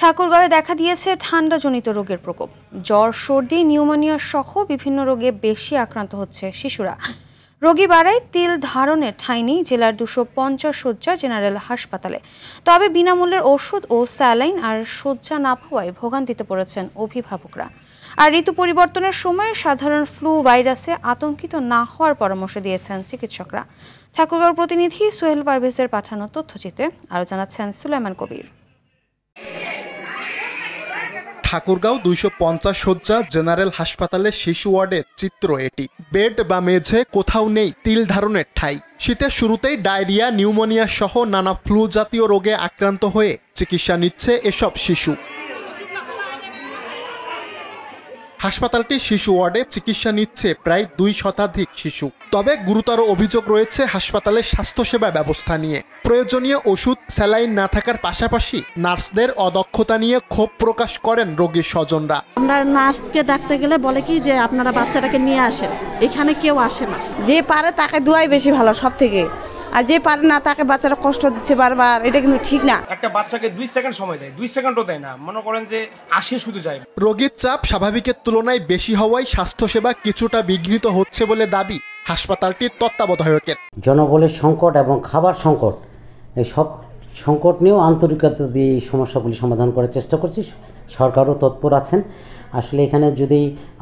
ঠাকুরগাঁওয়ে দেখা দিয়েছে ঠান্ডাজনিত রোগের প্রকোপ। জ্বর, সর্দি, নিউমোনিয়া সহ বিভিন্ন রোগে বেশি আক্রান্ত হচ্ছে শিশুরা। রোগী বাড়ায়, তিল ধারণের ঠাঁই নেই জেলার 250 শয্যার জেনারেল হাসপাতালে। তবে বিনামূল্যের ওষুধ ও স্যালাইন আর শয্যা না পাওয়ায় ভোগান্তিতে পড়েছেন অভিভাবকরা। আর ঋতু পরিবর্তনের সময় সাধারণ ফ্লু ভাইরাসে আতঙ্কিত না হওয়ার পরামর্শ দিয়েছেন চিকিৎসকরা। ঠাকুরগাঁওর প্রতিনিধি সোহেল পারভেজের পাঠানো তথ্যচিত্রে আরও জানাচ্ছেন সুলাইমান কবির। ঠাকুরগাঁও 250 শয্যা জেনারেল হাসপাতালের শিশু ওয়ার্ডের চিত্র এটি। বেড বা মেঝে কোথাও নেই তিল ধারণের ঠাঁই। শীতের শুরুতেই ডায়রিয়া, নিউমোনিয়া সহ নানা ফ্লু জাতীয় রোগে আক্রান্ত হয়ে চিকিৎসা নিচ্ছে এসব শিশু। হাসপাতালটি শিশু ওয়ার্ডে চিকিৎসা নিচ্ছে প্রায় 2 শতাধিক শিশু। তবে গুরুতর অভিযোগ রয়েছে হাসপাতালের স্বাস্থ্যসেবা ব্যবস্থা নিয়ে। প্রয়োজনীয় ওষুধ, স্যালাইন না থাকার পাশাপাশি নার্সদের অদক্ষতা নিয়ে ক্ষোভ প্রকাশ করেন রোগীর স্বজনরা। আমরা নার্সকে ডাকতে গেলে বলে কি যে আপনারা বাচ্চাটাকে নিয়ে আসেন, এখানে কেউ আসে না। যে পারে তাকে দোয়াই বেশি ভালো সব থেকে, আর যে পারে না তাকে বাচ্চারা কষ্ট দিচ্ছে বারবার, এটা কিন্তু ঠিক না। একটা বাচ্চাকে 2 সেকেন্ড সময় দেয়, 2 সেকেন্ডও দেয় না, মনে করেন যে আসে শুধু যায়। রোগীর চাপ স্বাভাবিকের তুলনায় বেশি হওয়ায় স্বাস্থ্যসেবা কিছুটা বিঘ্নিত হচ্ছে বলে দাবি হাসপাতালটির তত্ত্বাবধায়কের। জনবলের সংকট এবং খাবার সংকট, এই সব সংকট নিয়েও আন্তরিকতা দিয়ে এই সমস্যাগুলি সমাধান করার চেষ্টা করছি। সরকারও তৎপর আছেন। আসলে এখানে যদি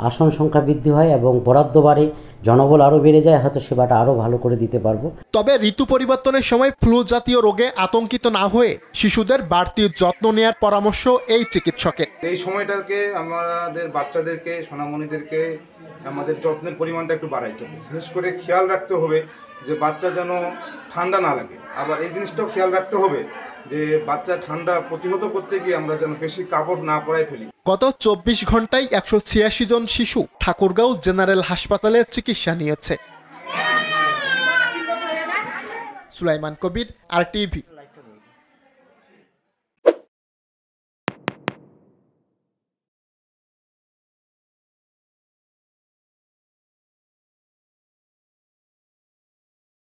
আসন সংখ্যা বৃদ্ধি হয় এবং বরাদ্দ বাড়ে, জনবল আরও বেড়ে যায়, হয়তো সেবাটা আরও ভালো করে দিতে পারবো। তবে ঋতু পরিবর্তনের সময় ফ্লু জাতীয় রোগে আতঙ্কিত না হয়ে শিশুদের বাড়তি যত্ন নেওয়ার পরামর্শ এই চিকিৎসকের। এই সময়টাকে আমাদের বাচ্চাদেরকে, সোনামণিদেরকে আমাদের যত্নের পরিমাণটা একটু বাড়াইতে হবে। বিশেষ করে খেয়াল রাখতে হবে যে বাচ্চা যেন ঠান্ডা না লাগে। আবার এই জিনিসটাও খেয়াল রাখতে হবে যে বাচ্চা ঠান্ডা প্রতিহত করতে গিয়ে আমরা যেন বেশি কাপড় না পরাই ফেলি। গত 24 ঘন্টায় 186 জন শিশু ঠাকুরগাঁও জেনারেল হাসপাতালে চিকিৎসা নিয়েছে। সুলাইমান কবির, RTV।